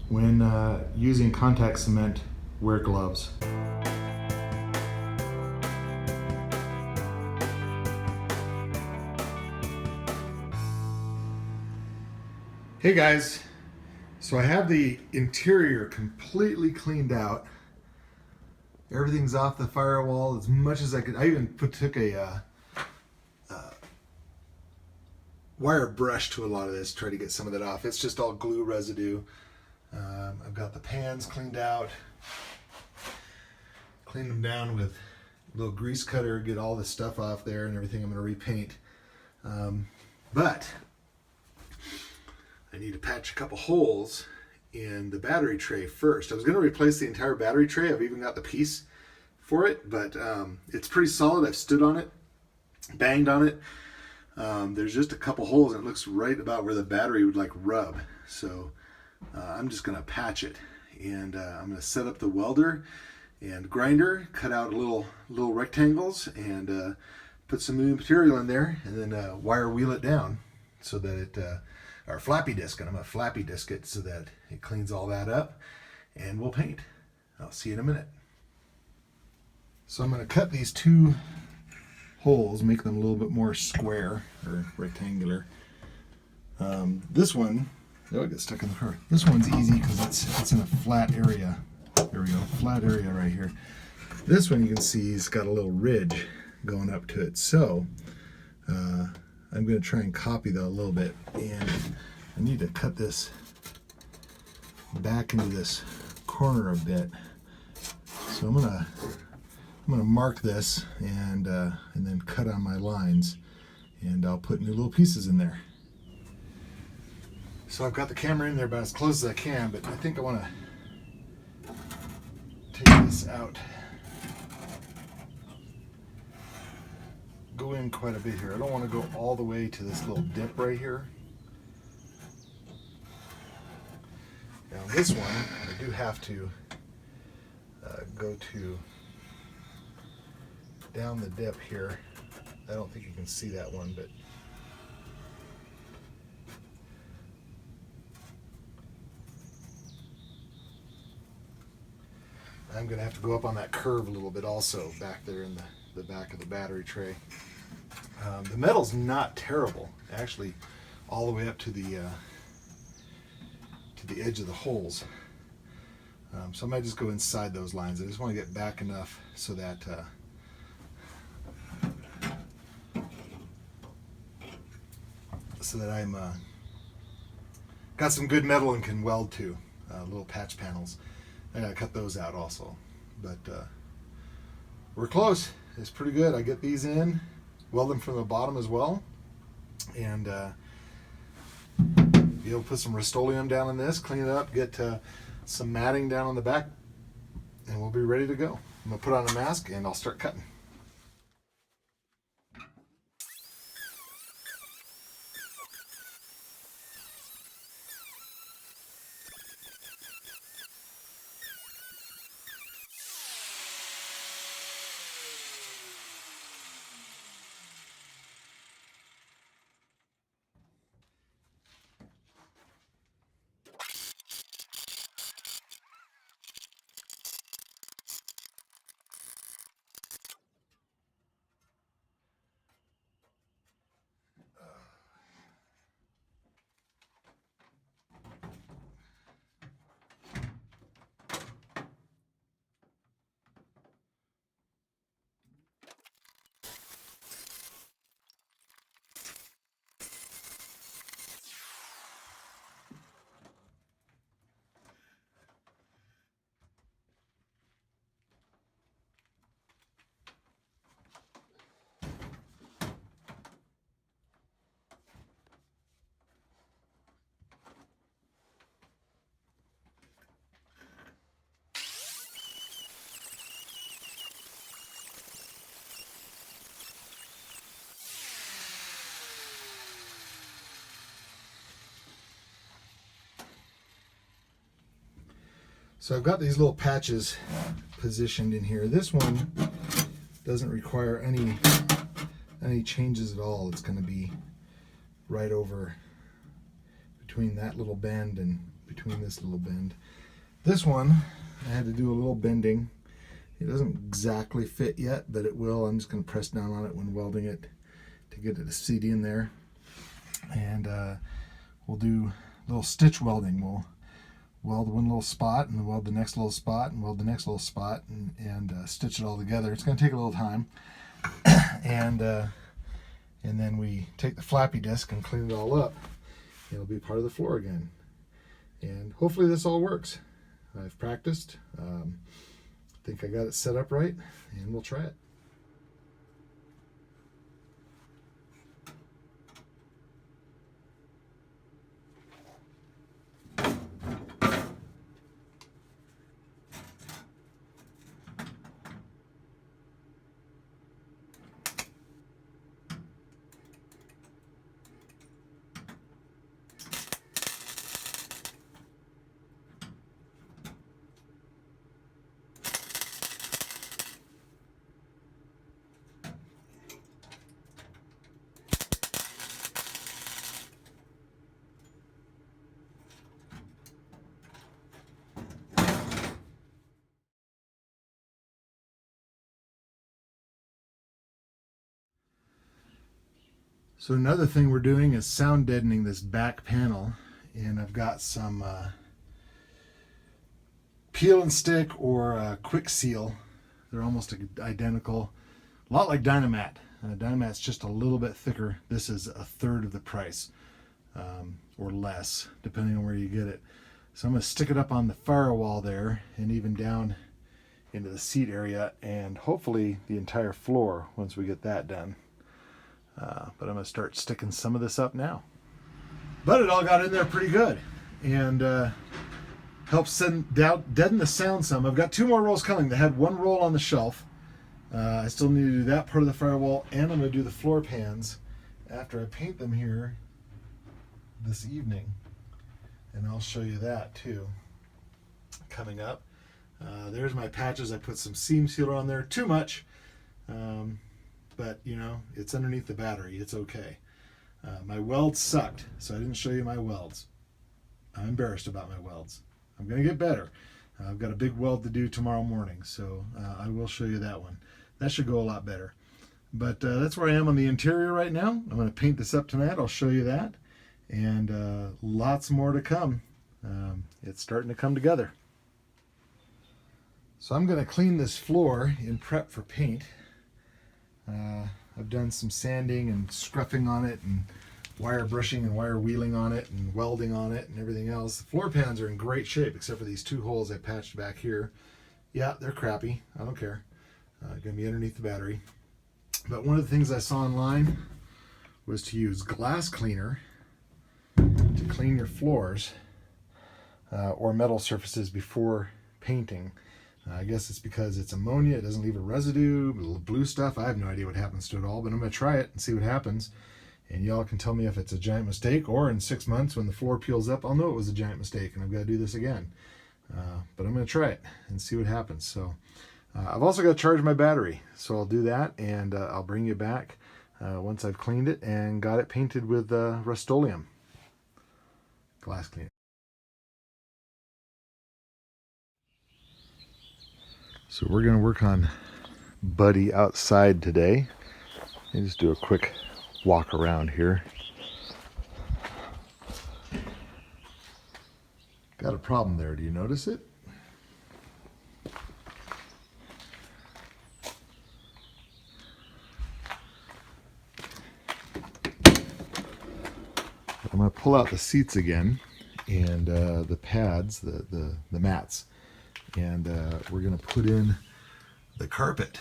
When using contact cement, wear gloves. Hey guys, so I have the interior completely cleaned out. Everything's off the firewall as much as I could. I even took a wire brush to a lot of this, try to get some of that off. It's just all glue residue. I've got the pans cleaned out, cleaned them down with a little grease cutter, get all this stuff off there and everything. I'm going to repaint. But I need to patch a couple holes in the battery tray first. I was going to replace the entire battery tray. I've even got the piece for it, but it's pretty solid. I've stood on it, banged on it. There's just a couple holes and it looks right about where the battery would like rub. So I'm just going to patch it, and I'm going to set up the welder and grinder, cut out little rectangles, and put some new material in there, and then wire wheel it down so that it, or flappy disc, and I'm going to flappy disc it so that it cleans all that up, and we'll paint. I'll see you in a minute. So I'm going to cut these two holes, make them a little bit more square or rectangular. This one, oh, it gets stuck in the car. This one's easy because it's in a flat area. There we go, flat area right here. This one you can see it's got a little ridge going up to it. So I'm going to try and copy that a little bit, and I need to cut this back into this corner a bit. So I'm gonna mark this and then cut on my lines, and I'll put new little pieces in there. So I've got the camera in there about as close as I can, but I think I want to take this out. Go in quite a bit here. I don't want to go all the way to this little dip right here. Now this one, I do have to go to down the dip here. I don't think you can see that one, but I'm going to have to go up on that curve a little bit also back there in the back of the battery tray. The metal's not terrible, actually, all the way up to the edge of the holes. So I might just go inside those lines. I just want to get back enough so that I'm got some good metal and can weld to little patch panels. I gotta cut those out also, but we're close. It's pretty good. I get these in, weld them from the bottom as well, and be able to put some Rust-Oleum down in this, clean it up, get some matting down on the back, and we'll be ready to go. I'm gonna put on a mask and I'll start cutting. So I've got these little patches positioned in here. This one doesn't require any changes at all. It's going to be right over between that little bend and between this little bend. This one, I had to do a little bending. It doesn't exactly fit yet, but it will. I'm just going to press down on it when welding it to get it to seat in there. And we'll do a little stitch welding. We'll weld one little spot and weld the next little spot and weld the next little spot and stitch it all together. It's going to take a little time. And then we take the flappy disc and clean it all up. It'll be part of the floor again. And hopefully this all works. I've practiced. I think I got it set up right, and we'll try it. So another thing we're doing is sound deadening this back panel, and I've got some peel and stick or quick seal. They're almost identical, a lot like Dynamat. Dynamat's just a little bit thicker. This is a third of the price, or less, depending on where you get it. So I'm going to stick it up on the firewall there, and even down into the seat area, and hopefully the entire floor once we get that done. But I'm going to start sticking some of this up now. But it all got in there pretty good, and helps deaden the sound some. I've got 2 more rolls coming. They had 1 roll on the shelf. I still need to do that part of the firewall, and I'm going to do the floor pans after I paint them here this evening. And I'll show you that too coming up. There's my patches. I put some seam sealer on there. Too much. But you know, it's underneath the battery. It's okay. My welds sucked, so I didn't show you my welds. I'm embarrassed about my welds. I'm going to get better. I've got a big weld to do tomorrow morning, so I will show you that one. That should go a lot better. But that's where I am on the interior right now. I'm going to paint this up tonight. I'll show you that. And lots more to come. It's starting to come together. So I'm going to clean this floor in prep for paint. I've done some sanding and scruffing on it, and wire brushing and wire wheeling on it, and welding on it, and everything else. The floor pans are in great shape, except for these 2 holes I patched back here. Yeah, they're crappy. I don't care. Gonna be underneath the battery. But one of the things I saw online was to use glass cleaner to clean your floors or metal surfaces before painting. I guess it's because it's ammonia, it doesn't leave a residue, blue stuff. I have no idea what happens to it all, but I'm going to try it and see what happens. And y'all can tell me if it's a giant mistake, or in 6 months when the floor peels up, I'll know it was a giant mistake and I've got to do this again. But I'm going to try it and see what happens. So I've also got to charge my battery, so I'll do that, and I'll bring you back once I've cleaned it and got it painted with Rust-Oleum glass cleaner. So we're going to work on Buddy outside today. Let me just do a quick walk around here. Got a problem there. Do you notice it? I'm going to pull out the seats again, and the pads, the mats. And we're going to put in the carpet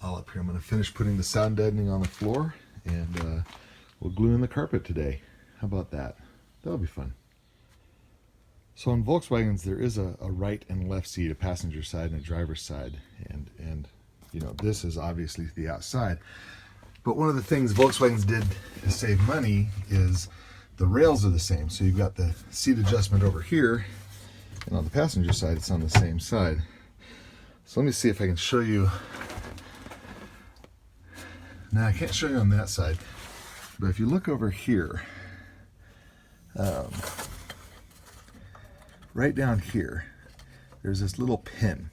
all up here. I'm going to finish putting the sound deadening on the floor, and we'll glue in the carpet today. How about that? That'll be fun. So on Volkswagens, there is a right and left seat, a passenger side and a driver's side. And you know, this is obviously the outside. But one of the things Volkswagens did to save money is the rails are the same. So you've got the seat adjustment over here, and on the passenger side, it's on the same side. So let me see if I can show you. Now, I can't show you on that side, but if you look over here, right down here, there's this little pin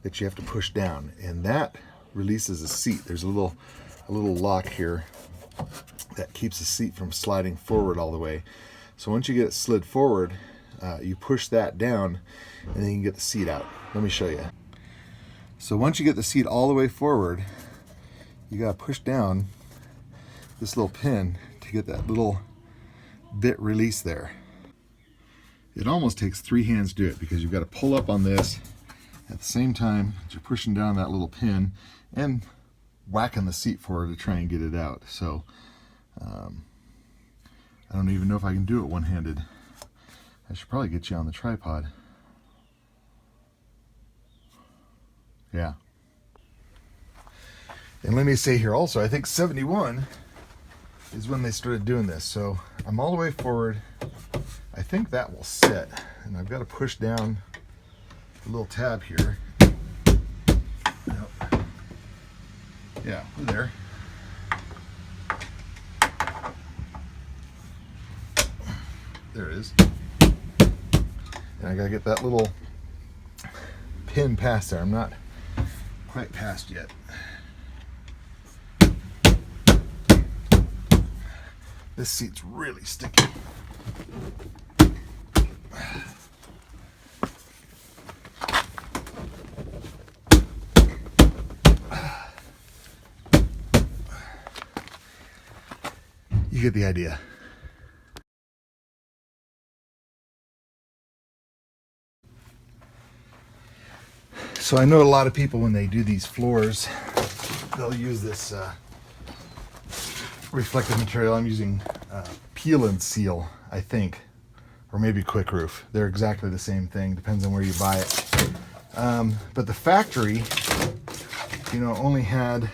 that you have to push down, and that releases the seat. There's a little lock here that keeps the seat from sliding forward all the way. So once you get it slid forward, you push that down, and then you can get the seat out. Let me show you. So once you get the seat all the way forward, you gotta push down this little pin to get that little bit release there. It almost takes 3 hands to do it, because you've got to pull up on this at the same time that you're pushing down that little pin and whacking the seat forward to try and get it out. So I don't even know if I can do it one-handed. I should probably get you on the tripod. Yeah. And let me say here also, I think 71 is when they started doing this. So I'm all the way forward. I think that will sit, and I've got to push down the little tab here. Yep. Yeah, there. There it is. And I gotta get that little pin past there. I'm not quite past yet. This seat's really sticky. You get the idea. So I know a lot of people, when they do these floors, they'll use this reflective material. I'm using Pullin seal, I think, or maybe Quick Roof. They're exactly the same thing, depends on where you buy it. But the factory, only had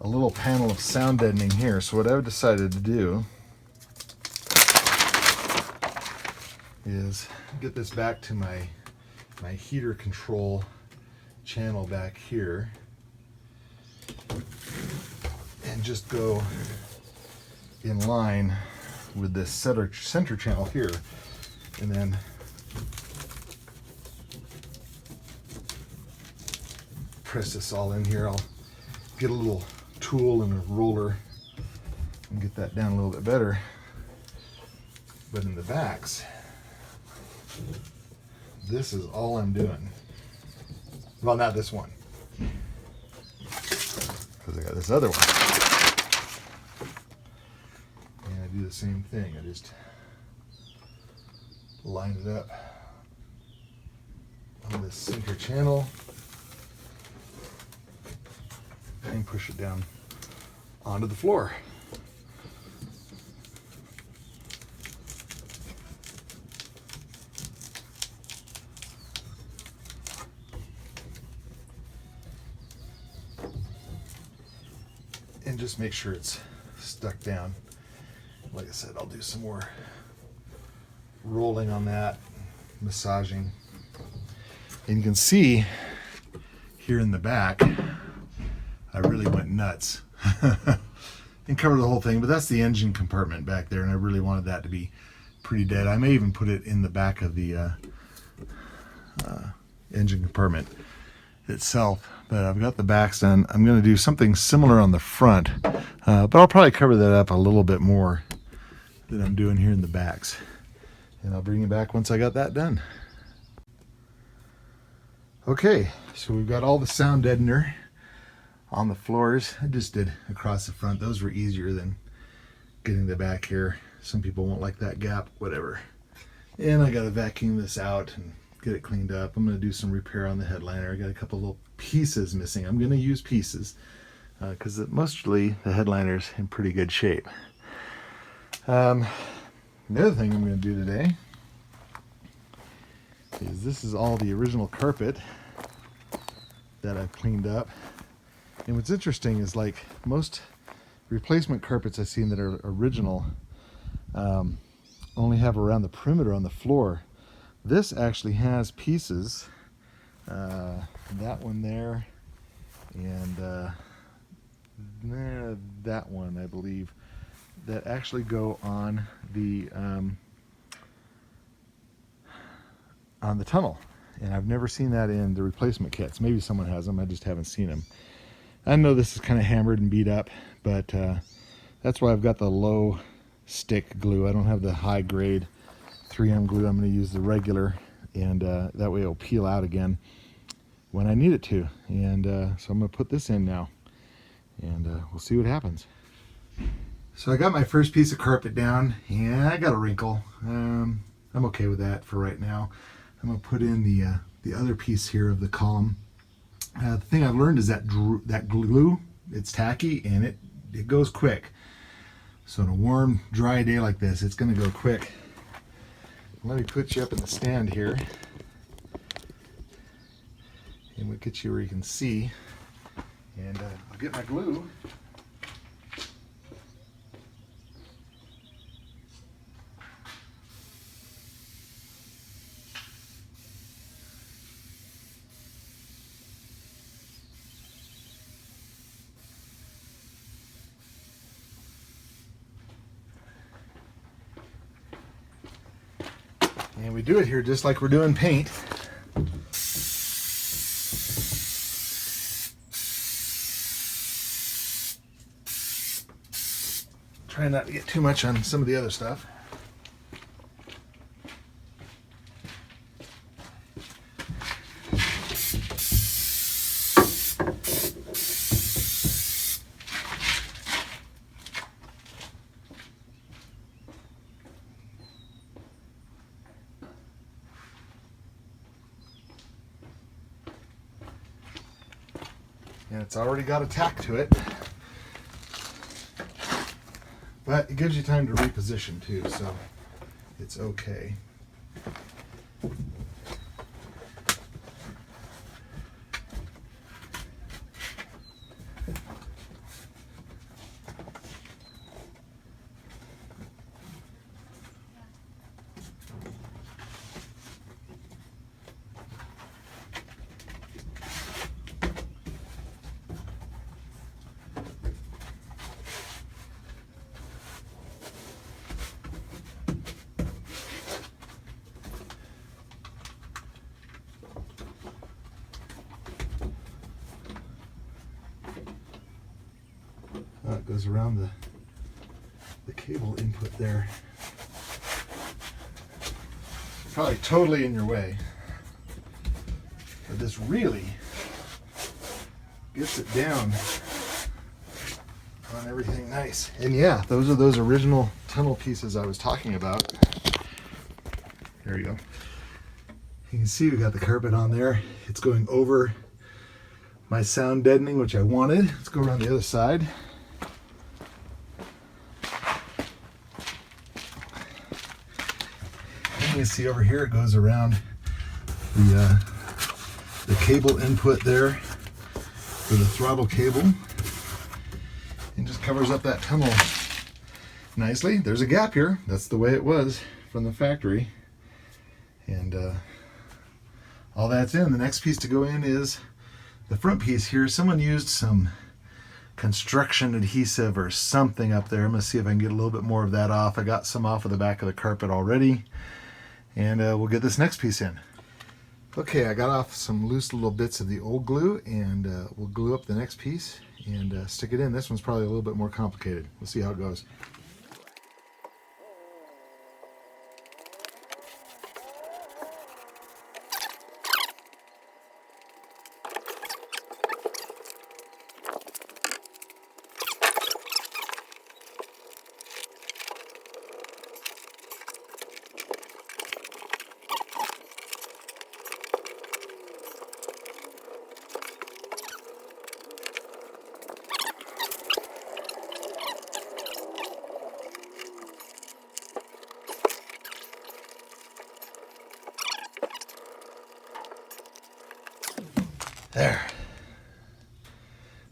a little panel of sound deadening here. So what I've decided to do is get this back to my heater control channel back here, and just go in line with this center channel here, and then press this all in here. I'll get a little tool and a roller and get that down a little bit better. But in the backs, this is all I'm doing. Well, not this one, because I got this other one. And I do the same thing. I just line it up on this center channel and push it down onto the floor. And just make sure it's stuck down. Like I said, I'll do some more rolling on that, massaging. And you can see here in the back, I really went nuts and covered the whole thing, but that's the engine compartment back there, and I really wanted that to be pretty dead. I may even put it in the back of the engine compartment itself, but I've got the backs done. I'm going to do something similar on the front, but I'll probably cover that up a little bit more than I'm doing here in the backs, and I'll bring you back once I got that done. Okay, so we've got all the sound deadener on the floors. I just did across the front. Those were easier than getting the back here. Some people won't like that gap, whatever. And I got to vacuum this out and get it cleaned up. I'm going to do some repair on the headliner. I got a couple little pieces missing. I'm going to use pieces because mostly the headliner's in pretty good shape. The other thing I'm going to do today is this is all the original carpet that I've cleaned up. And what's interesting is, like most replacement carpets I've seen that are original only have around the perimeter on the floor. This actually has pieces, that one there, and that one, I believe, that actually go on the on the tunnel. And I've never seen that in the replacement kits. Maybe someone has them, I just haven't seen them. I know this is kind of hammered and beat up, but that's why I've got the low stick glue. I don't have the high grade 3M glue. I'm going to use the regular, and that way it'll peel out again when I need it to. And so I'm going to put this in now, and we'll see what happens. So I got my first piece of carpet down, and I got a wrinkle. I'm okay with that for right now. I'm going to put in the other piece here of the column. The thing I've learned is that glue, it's tacky and it goes quick. So on a warm, dry day like this, it's going to go quick. Let me put you up in the stand here, and we'll get you where you can see. And I'll get my glue. And we do it here just like we're doing paint. Try not to get too much on some of the other stuff. And it's already got a tack to it, but it gives you time to reposition too, so it's okay. It goes around the cable input there. Probably totally in your way. But this really gets it down on everything nice. And yeah, those are those original tunnel pieces I was talking about. There you go. You can see we got the carpet on there. It's going over my sound deadening, which I wanted. Let's go around the other side. You can see over here it goes around the cable input there for the throttle cable, and just covers up that tunnel nicely. There's a gap here. That's the way it was from the factory, and all that's in. The next piece to go in is the front piece here. Someone used some construction adhesive or something up there. I'm going to see if I can get a little bit more of that off. I got some off of the back of the carpet already. And we'll get this next piece in. Okay, I got off some loose little bits of the old glue, and we'll glue up the next piece and stick it in. This one's probably a little bit more complicated. We'll see how it goes. There.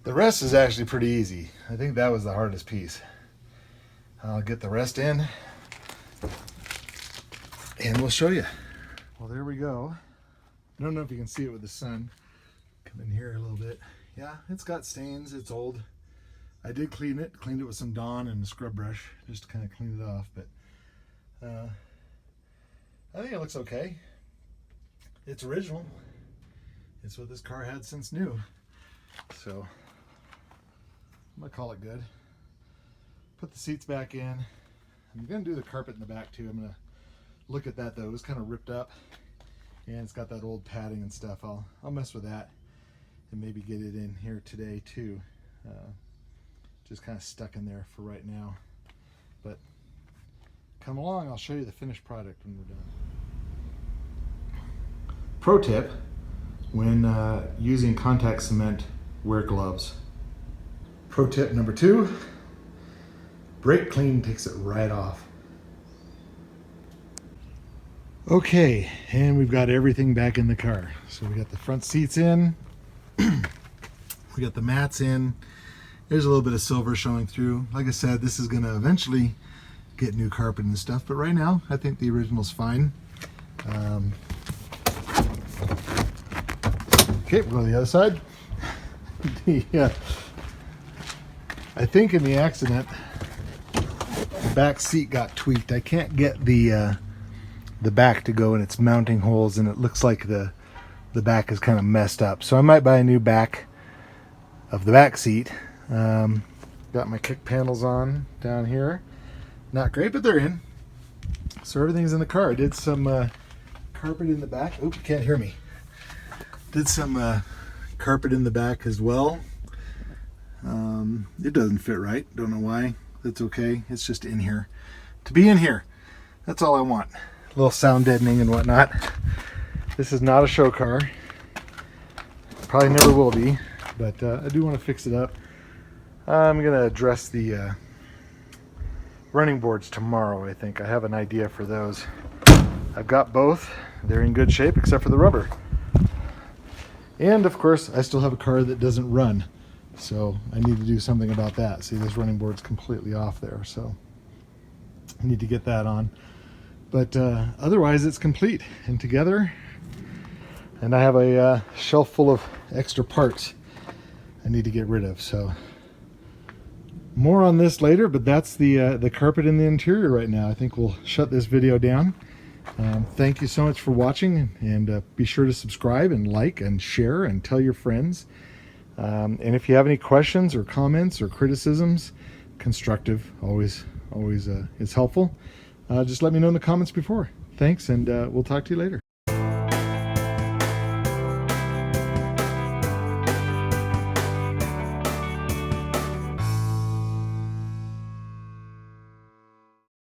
The rest is actually pretty easy. I think that was the hardest piece. I'll get the rest in and we'll show you. Well, there we go. I don't know if you can see it with the sun. Come in here a little bit. Yeah, it's got stains. It's old. I did cleaned it with some Dawn and a scrub brush just to kind of clean it off, but I think it looks okay. it's original. It's what this car had since new. So I'm gonna call it good. Put the seats back in. I'm gonna do the carpet in the back too. I'm gonna look at that though. It was kind of ripped up and it's got that old padding and stuff. I'll mess with that and maybe get it in here today too. Just kind of stuck in there for right now, but come along, I'll show you the finished product when we're done. Pro tip: when using contact cement, wear gloves. Pro tip number 2, brake clean takes it right off. Okay, and we've got everything back in the car. So we got the front seats in, we got the mats in. There's a little bit of silver showing through. Like I said, this is gonna eventually get new carpet and stuff, but right now I think the original's fine. Okay, we'll go to the other side. I think in the accident, the back seat got tweaked. I can't get the back to go in its mounting holes, and it looks like the back is kind of messed up. So I might buy a new back of the back seat. Got my kick panels on down here. Not great, but they're in. So everything's in the car. I did some carpet in the back. Oop, you can't hear me. Did some carpet in the back as well. It doesn't fit right. Don't know why. That's okay. It's just in here. To be in here. That's all I want. A little sound deadening and whatnot. This is not a show car. Probably never will be. But I do want to fix it up. I'm going to address the running boards tomorrow, I think. I have an idea for those. I've got both. They're in good shape except for the rubber. And of course, I still have a car that doesn't run. So I need to do something about that. See, this running board's completely off there. So I need to get that on. But otherwise, it's complete and together. And I have a shelf full of extra parts I need to get rid of. So more on this later, but that's the carpet in the interior right now. I think we'll shut this video down. Thank you so much for watching, and be sure to subscribe and like and share and tell your friends. And if you have any questions or comments or criticisms, constructive, always is helpful. Just let me know in the comments before. Thanks, and we'll talk to you later.